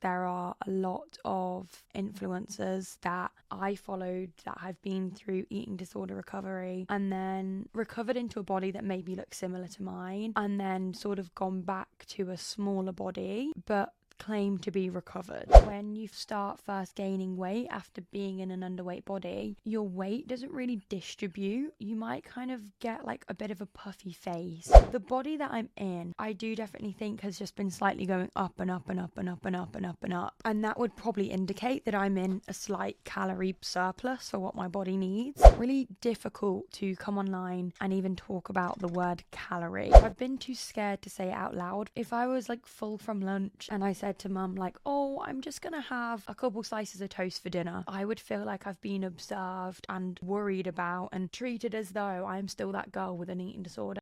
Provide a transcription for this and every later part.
there are a lot of influencers that I followed that have been through eating disorder recovery and then recovered into a body that maybe looks similar to mine and then sort of gone back to a smaller body but claim to be recovered. When you start first gaining weight after being in an underweight body, your weight doesn't really distribute. You might kind of get like a bit of a puffy face. The body that I'm in, I do definitely think has just been slightly going up and up and up and up and up and up and up. And that would probably indicate that I'm in a slight calorie surplus for what my body needs. Really difficult to come online and even talk about the word calorie. I've been too scared to say it out loud. If I was like full from lunch and I said to mum like, oh, I'm just gonna have a couple slices of toast for dinner, I would feel like I've been observed and worried about and treated as though I'm still that girl with an eating disorder.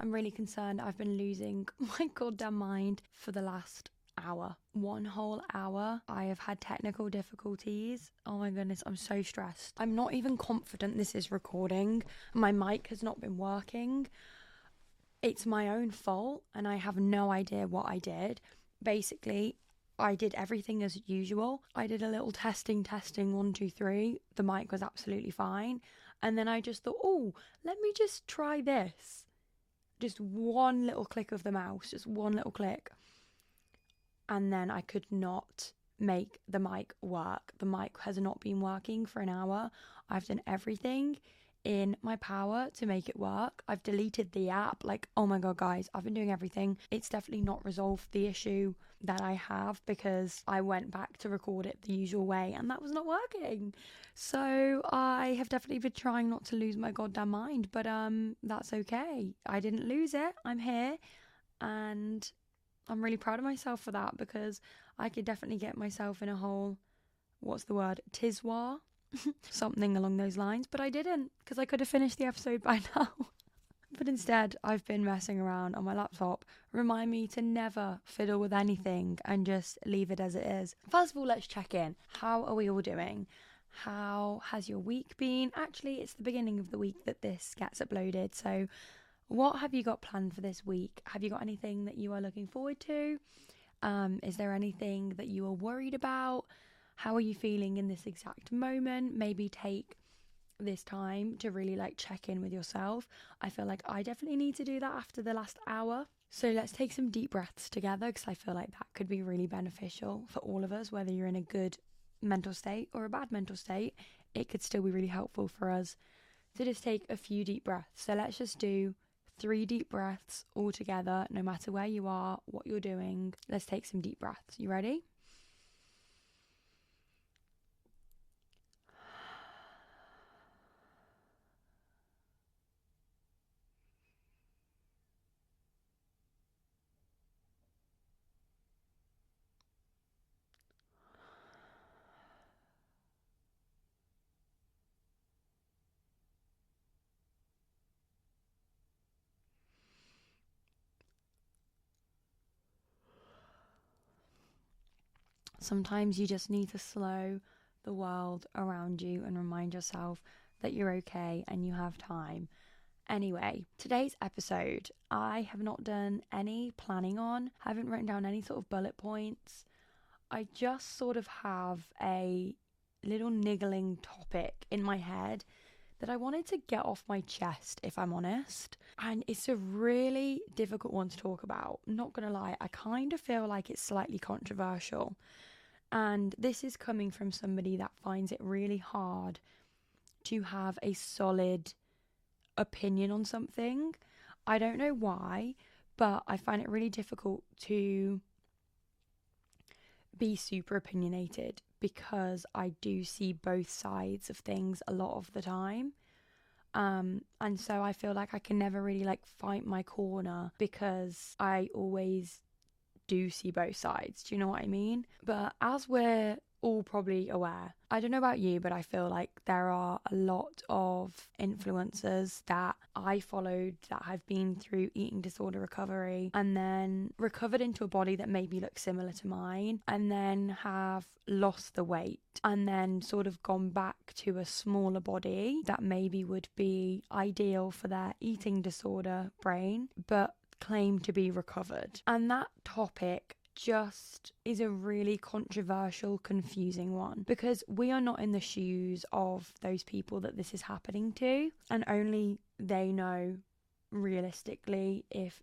I'm really concerned. I've been losing my goddamn mind for the last hour. 1 whole hour. I have had technical difficulties. Oh my goodness, I'm so stressed. I'm not even confident this is recording. My mic has not been working. It's my own fault and I have no idea what I did. Basically, I did everything as usual. I did a little testing, 1, 2, 3. The mic was absolutely fine. And then I just thought, oh, let me just try this. Just one little click of the mouse, just one little click. And then I could not make the mic work. The mic has not been working for an hour. I've done everything in my power to make it work. I've deleted the app. Like, oh my God, guys, I've been doing everything. It's definitely not resolved the issue that I have because I went back to record it the usual way and that was not working. So I have definitely been trying not to lose my goddamn mind, but that's okay. I didn't lose it. I'm here and I'm really proud of myself for that because I could definitely get myself in a whole, what's the word, tiswa? Something along those lines, but I didn't because I could have finished the episode by now. But instead, I've been messing around on my laptop. Remind me to never fiddle with anything and just leave it as it is. First of all, let's check in. How are we all doing? How has your week been? Actually, it's the beginning of the week that this gets uploaded, so what have you got planned for this week? Have you got anything that you are looking forward to? Is there anything that you are worried about? How are you feeling in this exact moment? Maybe take this time to really like check in with yourself. I feel like I definitely need to do that after the last hour. So let's take some deep breaths together because I feel like that could be really beneficial for all of us, whether you're in a good mental state or a bad mental state. It could still be really helpful for us to just take a few deep breaths. So let's just do 3 deep breaths all together, no matter where you are, what you're doing. Let's take some deep breaths. You ready? Sometimes you just need to slow the world around you and remind yourself that you're okay and you have time. Anyway, today's episode, I have not done any planning on, haven't written down any sort of bullet points. I just sort of have a little niggling topic in my head that I wanted to get off my chest, if I'm honest. And it's a really difficult one to talk about. I'm not gonna lie, I kind of feel like it's slightly controversial. And this is coming from somebody that finds it really hard to have a solid opinion on something. I don't know why, but I find it really difficult to be super opinionated because I do see both sides of things a lot of the time. And so I feel like I can never really like fight my corner because I always do see both sides. Do you know what I mean? But as we're all probably aware. I don't know about you, but I feel like there are a lot of influencers that I followed that have been through eating disorder recovery and then recovered into a body that maybe looks similar to mine, and then have lost the weight and then sort of gone back to a smaller body that maybe would be ideal for their eating disorder brain, but claim to be recovered. And that topic just is a really controversial, confusing one, because we are not in the shoes of those people that this is happening to, and only they know realistically if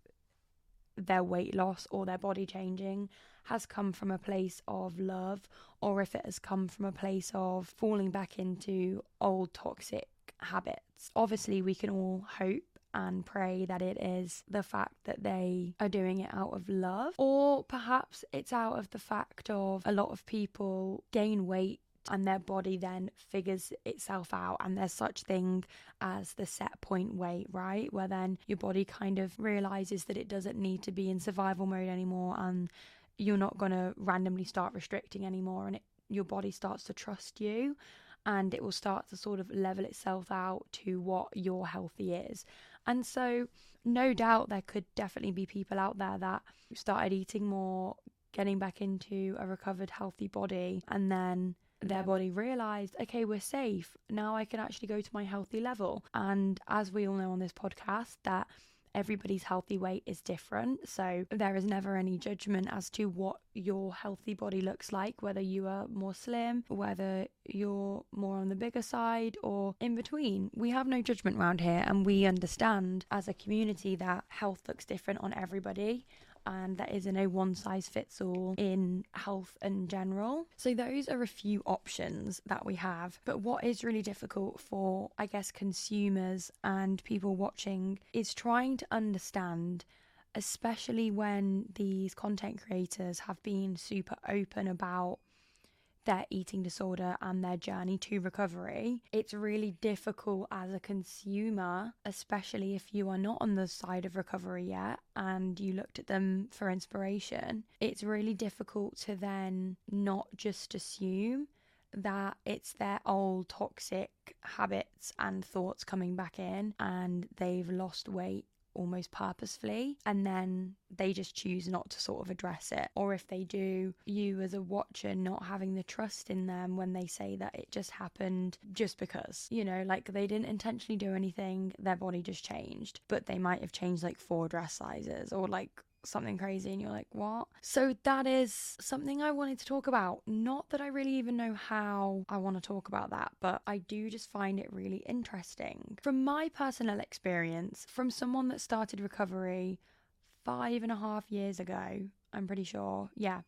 their weight loss or their body changing has come from a place of love, or if it has come from a place of falling back into old toxic habits. Obviously, we can all hope and pray that it is the fact that they are doing it out of love, or perhaps it's out of the fact of a lot of people gain weight and their body then figures itself out, and there's such thing as the set point weight, right, where then your body kind of realizes that it doesn't need to be in survival mode anymore, and you're not going to randomly start restricting anymore, and your body starts to trust you, and it will start to sort of level itself out to what your healthy is. And so no doubt there could definitely be people out there that started eating more, getting back into a recovered healthy body, and then their body realised, okay, we're safe. Now I can actually go to my healthy level. And as we all know on this podcast, that everybody's healthy weight is different. So there is never any judgment as to what your healthy body looks like, whether you are more slim, whether you're more on the bigger side, or in between. We have no judgment around here, and we understand as a community that health looks different on everybody, and there isn't a one size fits all in health in general. So those are a few options that we have. But what is really difficult for, I guess, consumers and people watching is trying to understand, especially when these content creators have been super open about their eating disorder and their journey to recovery. It's really difficult as a consumer, especially if you are not on the side of recovery yet and you looked at them for inspiration. It's really difficult to then not just assume that it's their old toxic habits and thoughts coming back in, and they've lost weight almost purposefully, and then they just choose not to sort of address it. Or if they do, you as a watcher not having the trust in them when they say that it just happened just because, you know, like they didn't intentionally do anything, their body just changed, but they might have changed like 4 dress sizes or like something crazy, and you're like, what? So that is something I wanted to talk about. Not that I really even know how I want to talk about that, but I do just find it really interesting. From my personal experience, from someone that started recovery 5.5 years ago, I'm pretty sure, yeah.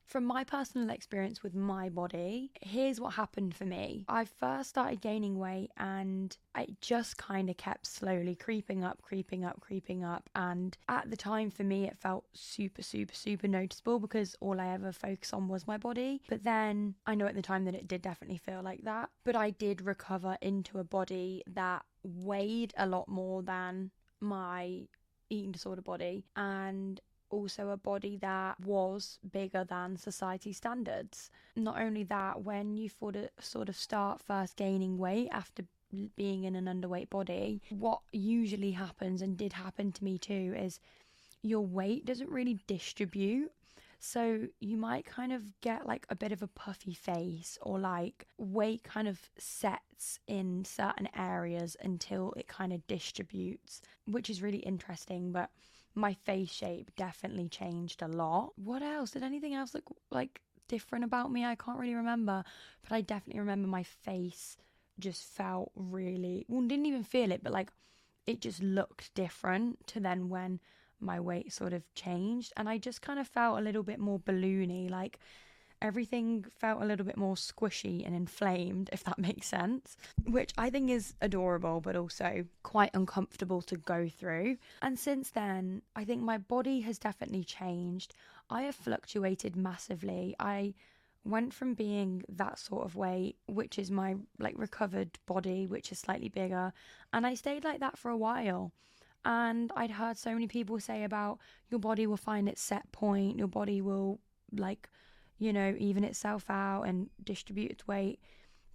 From my personal experience with my body, here's what happened for me. I first started gaining weight, and it just kind of kept slowly creeping up. And at the time for me, it felt super noticeable because all I ever focused on was my body. But then I know at the time that it did definitely feel like that. But I did recover into a body that weighed a lot more than my eating disorder body, and also a body that was bigger than society standards. Not only that, when you sort of start first gaining weight after being in an underweight body, what usually happens, and did happen to me too, is your weight doesn't really distribute. So you might kind of get like a bit of a puffy face, or like weight kind of sets in certain areas until it kind of distributes, which is really interesting. But my face shape definitely changed a lot. What else? Did anything else look like different about me? I can't really remember, but I definitely remember my face just felt really, well, didn't even feel it, but like it just looked different to then when my weight sort of changed, and I just kind of felt a little bit more balloony, like everything felt a little bit more squishy and inflamed, if that makes sense, which I think is adorable, but also quite uncomfortable to go through. And since then, I think my body has definitely changed. I have fluctuated massively. I went from being that sort of weight, which is my like recovered body, which is slightly bigger, and I stayed like that for a while. And I'd heard so many people say about your body will find its set point, your body will like, even itself out and distribute its weight.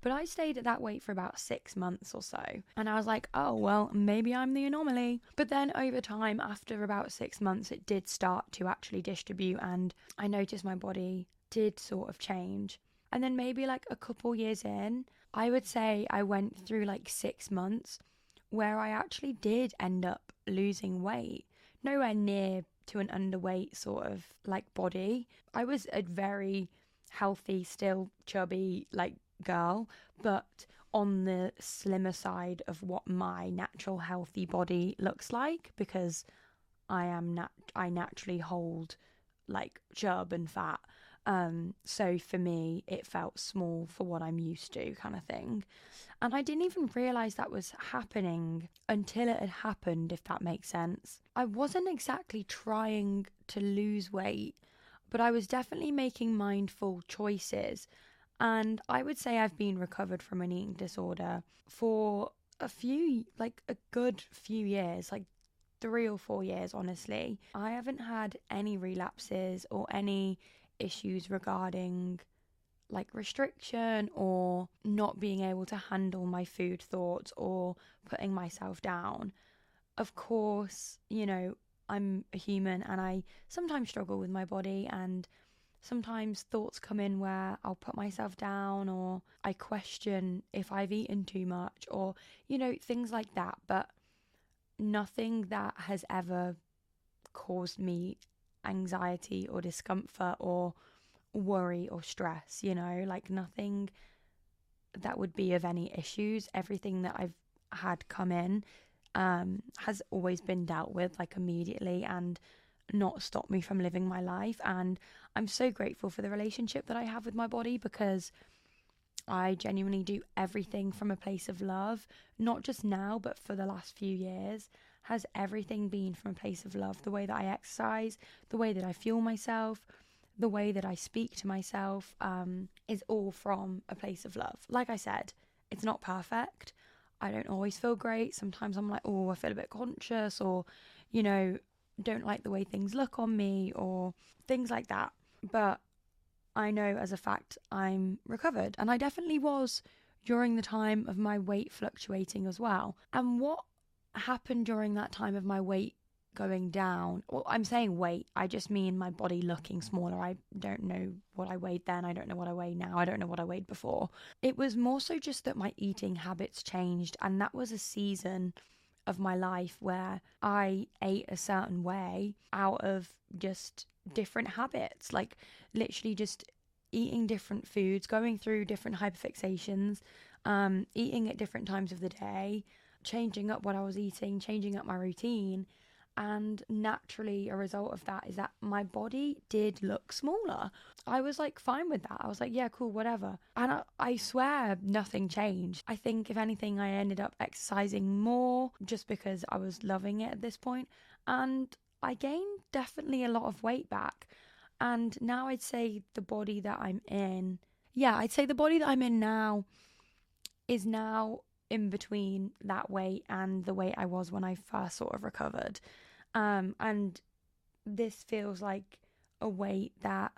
But I stayed at that weight for about 6 months or so. And I was like, oh, well, maybe I'm the anomaly. But then over time, after about 6 months, it did start to actually distribute. And I noticed my body did sort of change. And then maybe like a couple years in, I would say I went through like 6 months where I actually did end up losing weight. Nowhere near to an underweight sort of like body. I was a very healthy, still chubby, like girl, but on the slimmer side of what my natural healthy body looks like, because I naturally hold like chub and fat. So for me, it felt small for what I'm used to, kind of thing. And I didn't even realize that was happening until it had happened, if that makes sense. I wasn't exactly trying to lose weight, but I was definitely making mindful choices. And I would say I've been recovered from an eating disorder for a good few years, like 3 or 4 years, honestly. I haven't had any relapses or any issues regarding like restriction or not being able to handle my food thoughts or putting myself down. Of course, I'm a human and I sometimes struggle with my body, and sometimes thoughts come in where I'll put myself down or I question if I've eaten too much or, things like that. But nothing that has ever caused me anxiety or discomfort or worry or stress, like nothing that would be of any issues. Everything that I've had come in has always been dealt with like immediately and not stopped me from living my life. And I'm so grateful for the relationship that I have with my body, because I genuinely do everything from a place of love, not just now, but for the last few years has everything been from a place of love. The way that I exercise, the way that I fuel myself, the way that I speak to myself is all from a place of love. Like I said, it's not perfect. I don't always feel great. Sometimes I'm like, oh, I feel a bit conscious, or, don't like the way things look on me, or things like that. But I know as a fact I'm recovered, and I definitely was during the time of my weight fluctuating as well. And what happened during that time of my weight going down, well, I'm saying weight, I just mean my body looking smaller. I don't know what I weighed then. I don't know what I weigh now. I don't know what I weighed before. It was more so just that my eating habits changed, and that was a season of my life where I ate a certain way out of just different habits, like literally just eating different foods, going through different hyperfixations, eating at different times of the day, changing up what I was eating, changing up my routine. And naturally, a result of that is that my body did look smaller. I was like fine with that. I was like, yeah, cool, whatever. And I swear nothing changed. I think if anything, I ended up exercising more just because I was loving it at this point. And I gained definitely a lot of weight back. And now I'd say the body that I'm in, I'd say the body that I'm in now is now in between that weight and the weight I was when I first sort of recovered. And this feels like a weight that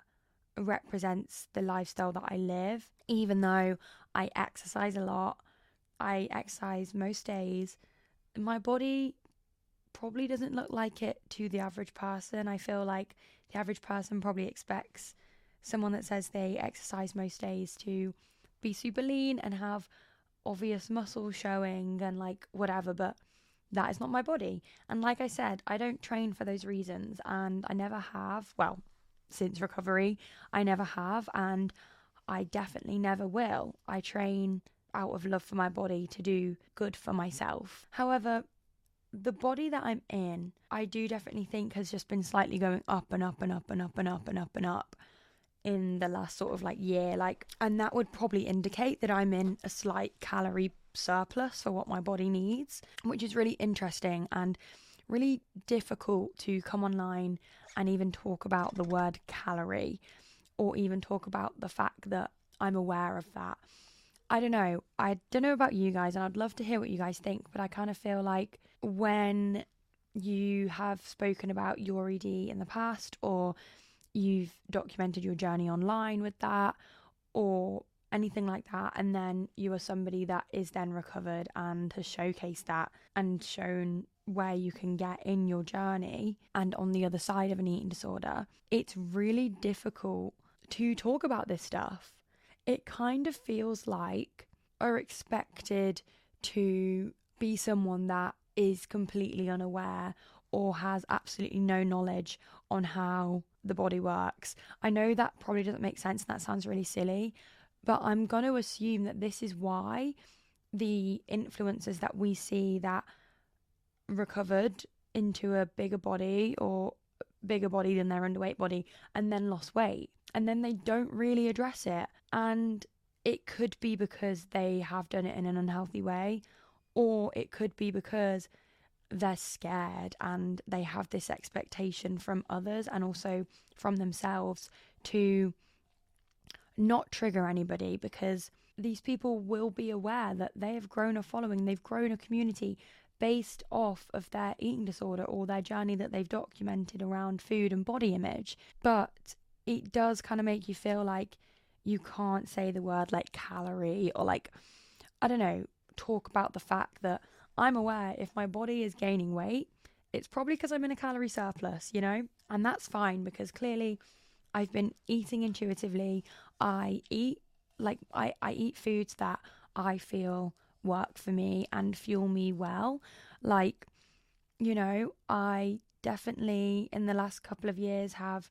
represents the lifestyle that I live. Even though I exercise a lot, I exercise most days, my body probably doesn't look like it to the average person. I feel like the average person probably expects someone that says they exercise most days to be super lean and have obvious muscles showing and like whatever, but that is not my body. And like I said, I don't train for those reasons, and I never have. Well, since recovery, I never have, and I definitely never will. I train out of love for my body to do good for myself. However, the body that I'm in, I do definitely think has just been slightly going up and up and up and up and up and up and up in the last sort of like year, and that would probably indicate that I'm in a slight calorie surplus for what my body needs, which is really interesting and really difficult to come online and even talk about the word calorie, or even talk about the fact that I'm aware of that. I don't know about you guys, and I'd love to hear what you guys think, but I kind of feel like when you have spoken about your ED in the past, or you've documented your journey online with that or anything like that, and then you are somebody that is then recovered and has showcased that and shown where you can get in your journey and on the other side of an eating disorder, it's really difficult to talk about this stuff. It kind of feels like are expected to be someone that is completely unaware or has absolutely no knowledge on how the body works. I know that probably doesn't make sense and that sounds really silly, but I'm going to assume that this is why the influencers that we see that recovered into a bigger body or bigger body than their underweight body and then lost weight, and then they don't really address it. And it could be because they have done it in an unhealthy way, or it could be because they're scared and they have this expectation from others and also from themselves to not trigger anybody, because these people will be aware that they have grown a following, they've grown a community based off of their eating disorder or their journey that they've documented around food and body image. But it does kind of make you feel like you can't say the word like calorie or like, I don't know, talk about the fact that I'm aware if my body is gaining weight, it's probably because I'm in a calorie surplus, you know? And that's fine because clearly I've been eating intuitively. I eat I eat foods that I feel work for me and fuel me well. Like, you know, I definitely in the last couple of years have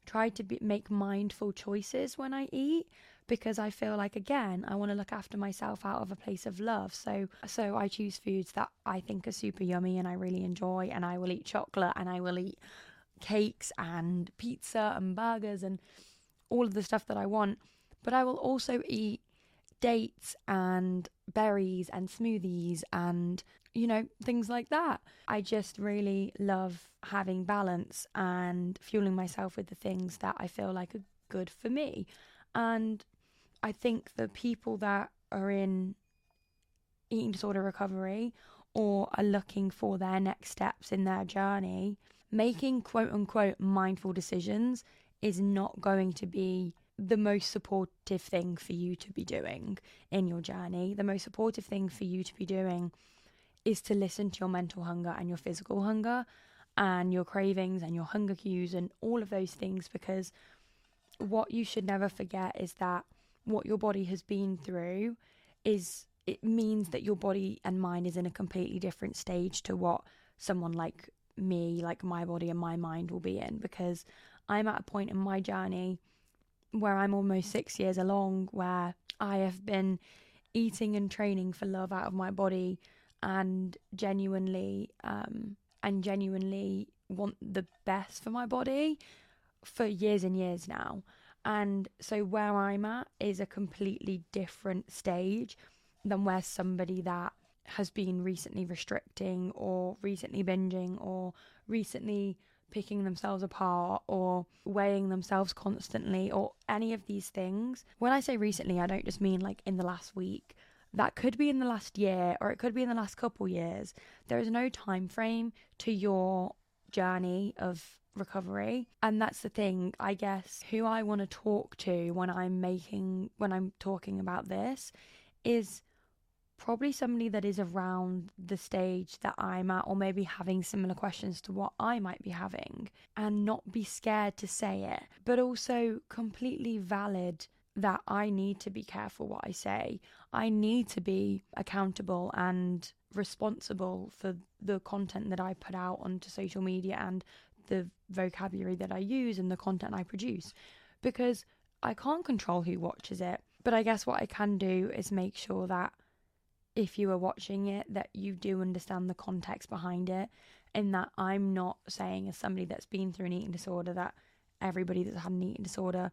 tried to make mindful choices when I eat, because I feel like, again, I want to look after myself out of a place of love. So I choose foods that I think are super yummy and I really enjoy, and I will eat chocolate and I will eat cakes and pizza and burgers and all of the stuff that I want. But I will also eat dates and berries and smoothies and, you know, things like that. I just really love having balance and fueling myself with the things that I feel like are good for me. And I think the people that are in eating disorder recovery or are looking for their next steps in their journey, making quote unquote mindful decisions is not going to be the most supportive thing for you to be doing in your journey. The most supportive thing for you to be doing is to listen to your mental hunger and your physical hunger and your cravings and your hunger cues and all of those things, because what you should never forget is that what your body has been through it means that your body and mind is in a completely different stage to what someone like me, like my body and my mind will be in, because I'm at a point in my journey where I'm almost 6 years along, where I have been eating and training for love out of my body and genuinely want the best for my body for years and years now. And so where I'm at is a completely different stage than where somebody that has been recently restricting or recently binging or recently picking themselves apart or weighing themselves constantly or any of these things. When I say recently, I don't just mean like in the last week. That could be in the last year or it could be in the last couple years. There is no time frame to your journey of recovery. And that's the thing, I guess, who I want to talk to when I'm talking about this is probably somebody that is around the stage that I'm at, or maybe having similar questions to what I might be having, and not be scared to say it, but also completely valid that I need to be careful what I say. I need to be accountable and responsible for the content that I put out onto social media and the vocabulary that I use and the content I produce, because I can't control who watches it. But I guess what I can do is make sure that if you are watching it, that you do understand the context behind it, and that I'm not saying, as somebody that's been through an eating disorder, that everybody that's had an eating disorder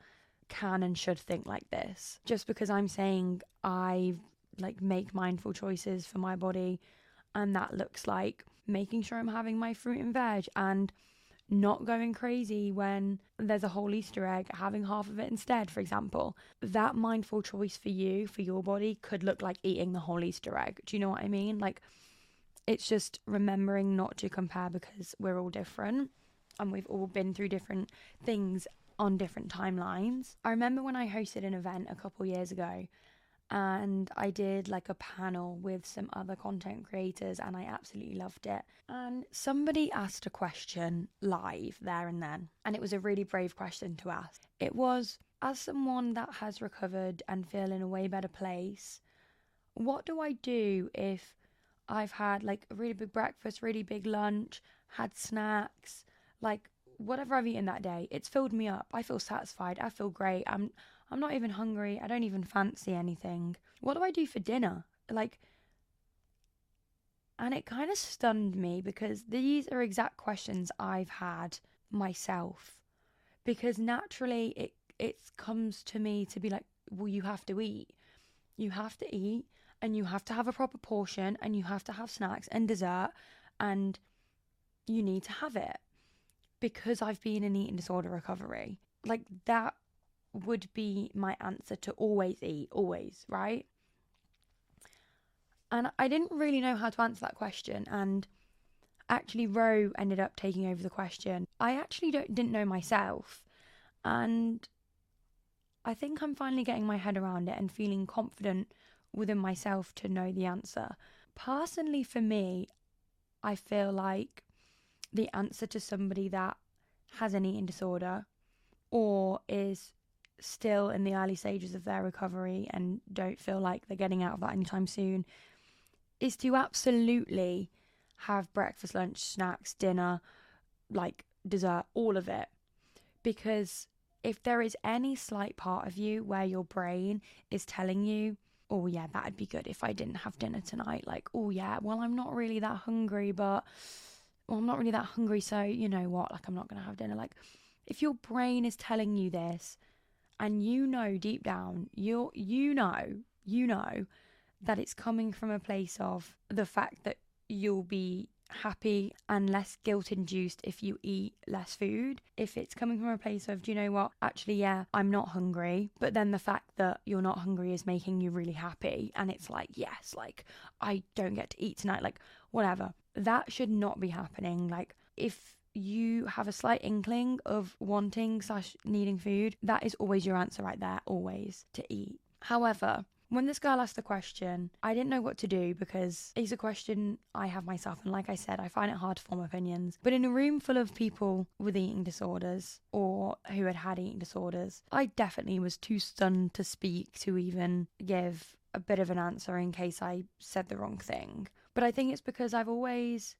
can and should think like this. Just because I'm saying I make mindful choices for my body, and that looks like making sure I'm having my fruit and veg and not going crazy when there's a whole Easter egg, having half of it instead, for example. That mindful choice for you, for your body, could look like eating the whole Easter egg. Do you know what I mean? Like, it's just remembering not to compare because we're all different. and we've all been through different things on different timelines. I remember when I hosted an event a couple years ago, and I did like a panel with some other content creators, and I absolutely loved it. And somebody asked a question live there and then, and it was a really brave question to ask. It was, as someone that has recovered and feel in a way better place, what do I do if I've had like a really big breakfast, really big lunch, had snacks, like whatever I've eaten that day, it's filled me up. I feel satisfied. I feel great. I'm not even hungry. I don't even fancy anything. What do I do for dinner? Like, and it kind of stunned me because these are exact questions I've had myself. Because naturally it comes to me to be like, well, you have to eat. You have to eat, and you have to have a proper portion, and you have to have snacks and dessert, and you need to have it. Because I've been in eating disorder recovery. Like, that would be my answer to always eat, always, right? And I didn't really know how to answer that question, and actually Ro ended up taking over the question. I actually didn't know myself, and I think I'm finally getting my head around it and feeling confident within myself to know the answer. Personally, for me, I feel like the answer to somebody that has an eating disorder or is still in the early stages of their recovery and don't feel like they're getting out of that anytime soon is to absolutely have breakfast, lunch, snacks, dinner, like dessert, all of it. Because if there is any slight part of you where your brain is telling you, oh yeah, that'd be good if I didn't have dinner tonight, like, oh yeah, well, I'm not really that hungry, so you know what, like, I'm not gonna have dinner. Like, if your brain is telling you this, and you know deep down, you know that it's coming from a place of the fact that you'll be happy and less guilt induced if you eat less food. If it's coming from a place of, do you know what, actually, yeah, I'm not hungry, but then the fact that you're not hungry is making you really happy, and it's like, yes, like, I don't get to eat tonight, like, whatever. That should not be happening. Like, if you have a slight inkling of wanting / needing food, that is always your answer right there, always, to eat. However, when this girl asked the question, I didn't know what to do because it's a question I have myself, and like I said, I find it hard to form opinions. But in a room full of people with eating disorders or who had eating disorders, I definitely was too stunned to speak to even give a bit of an answer in case I said the wrong thing. But I think it's because I've always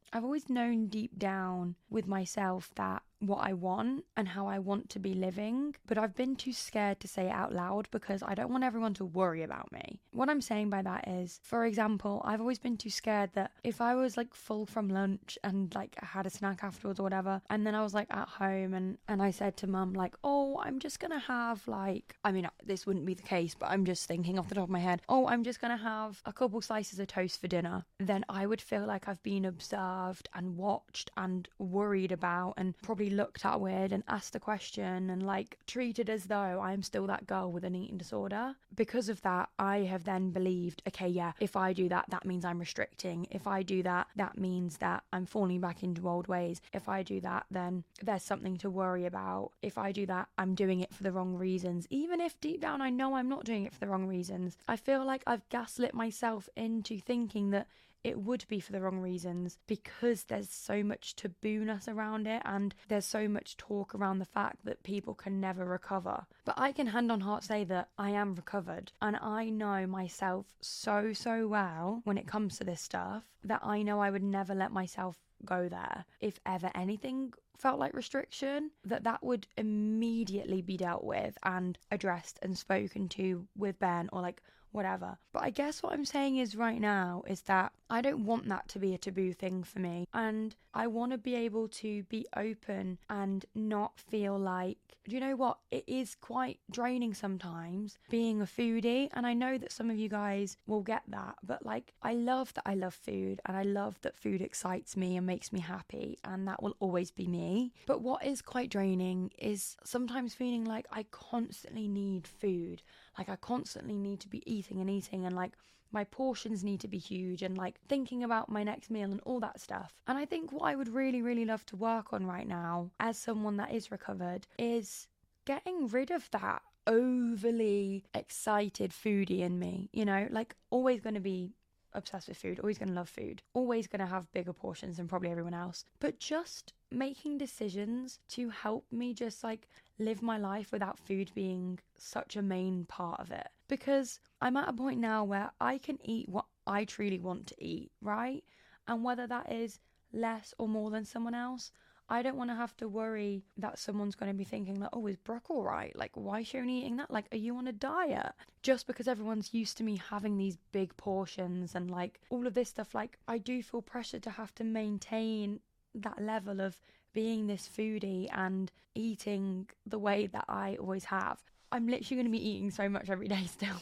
known deep down with myself that what I want and how I want to be living, but I've been too scared to say it out loud because I don't want everyone to worry about me. What I'm saying by that is, for example, I've always been too scared that if I was like full from lunch and like I had a snack afterwards or whatever, and then I was like at home and I said to mum like, oh, I'm just gonna have like, I mean, this wouldn't be the case, but I'm just thinking off the top of my head, oh, I'm just gonna have a couple slices of toast for dinner, then I would feel like I've been observed and watched and worried about and probably looked at weird and asked a question and like treated as though I'm still that girl with an eating disorder. Because of that, I have then believed, okay, yeah, if I do that, that means I'm restricting. If I do that, that means that I'm falling back into old ways. If I do that, then there's something to worry about. If I do that, I'm doing it for the wrong reasons. Even if deep down I know I'm not doing it for the wrong reasons, I feel like I've gaslit myself into thinking that it would be for the wrong reasons because there's so much taboo-ness around it and there's so much talk around the fact that people can never recover. But I can hand on heart say that I am recovered, and I know myself so well when it comes to this stuff that I know I would never let myself go there. If ever anything felt like restriction, that would immediately be dealt with and addressed and spoken to with Ben or like whatever. But I guess what I'm saying is right now is that I don't want that to be a taboo thing for me, and I want to be able to be open and not feel like, do you know what, it is quite draining sometimes being a foodie, and I know that some of you guys will get that, but like, I love that I love food, and I love that food excites me and makes me happy, and that will always be me. But what is quite draining is sometimes feeling like I constantly need food. Like, I constantly need to be eating and like my portions need to be huge and like thinking about my next meal and all that stuff. And I think what I would really, really love to work on right now as someone that is recovered is getting rid of that overly excited foodie in me, you know, like always going to be obsessed with food, always going to love food, always going to have bigger portions than probably everyone else, but just making decisions to help me just like live my life without food being such a main part of it. Because I'm at a point now where I can eat what I truly want to eat, right? And whether that is less or more than someone else, I don't want to have to worry that someone's going to be thinking like, oh, is Brooke all right? Like, why is she only eating that? Like, are you on a diet? Just because everyone's used to me having these big portions and like all of this stuff, like I do feel pressure to have to maintain that level of being this foodie and eating the way that I always have. I'm literally going to be eating so much every day still.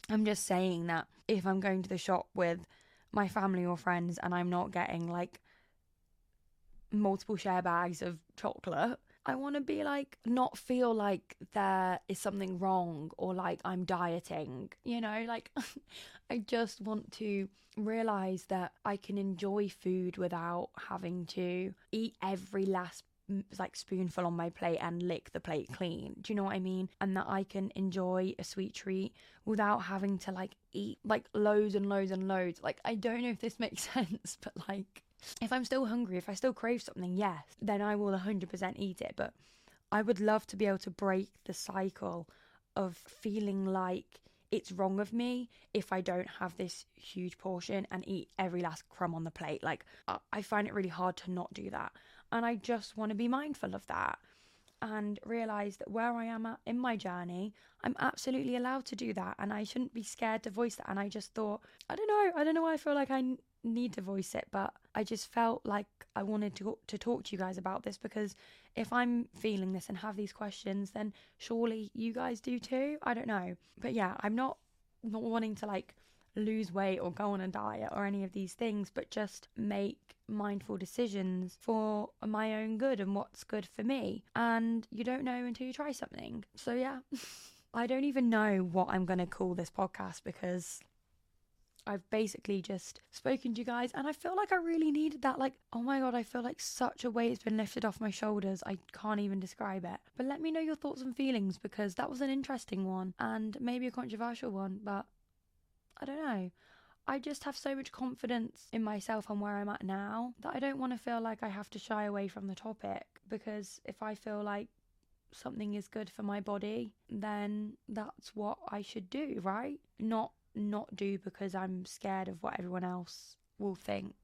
I'm just saying that if I'm going to the shop with my family or friends and I'm not getting like multiple share bags of chocolate, I want to be like, not feel like there is something wrong or like I'm dieting, you know, like I just want to realize that I can enjoy food without having to eat every last like spoonful on my plate and lick the plate clean. Do you know what I mean? And that I can enjoy a sweet treat without having to like eat like loads and loads and loads. Like, I don't know if this makes sense, but like, if I'm still hungry, if I still crave something, yes, then I will 100% eat it. But I would love to be able to break the cycle of feeling like it's wrong of me if I don't have this huge portion and eat every last crumb on the plate. Like, I find it really hard to not do that. And I just want to be mindful of that and realize that where I am at in my journey, I'm absolutely allowed to do that. And I shouldn't be scared to voice that. And I just thought, I don't know why I feel like I need to voice it, but I just felt like I wanted to talk to you guys about this, because if I'm feeling this and have these questions, then surely you guys do too. I don't know. But yeah, I'm not wanting to like lose weight or go on a diet or any of these things, but just make mindful decisions for my own good and what's good for me. And you don't know until you try something. So yeah, I don't even know what I'm going to call this podcast, because I've basically just spoken to you guys and I feel like I really needed that. Like, oh my God, I feel like such a weight has been lifted off my shoulders. I can't even describe it. But let me know your thoughts and feelings, because that was an interesting one and maybe a controversial one, but I don't know. I just have so much confidence in myself and where I'm at now that I don't want to feel like I have to shy away from the topic, because if I feel like something is good for my body, then that's what I should do, right? Not do because I'm scared of what everyone else will think,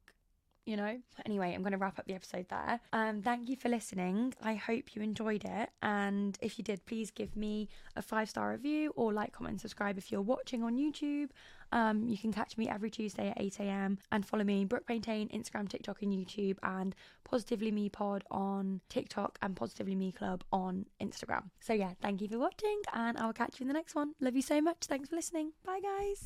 you know? Anyway, I'm going to wrap up the episode there. Thank you for listening. I hope you enjoyed it. And if you did, please give me a 5-star review or like, comment, and subscribe if you're watching on YouTube. You can catch me every Tuesday at 8 a.m. and follow me, Brooke Paintain, Instagram, TikTok and YouTube, and Positively Me Pod on TikTok and Positively Me Club on Instagram. So yeah, thank you for watching and I will catch you in the next one. Love you so much. Thanks for listening. Bye guys.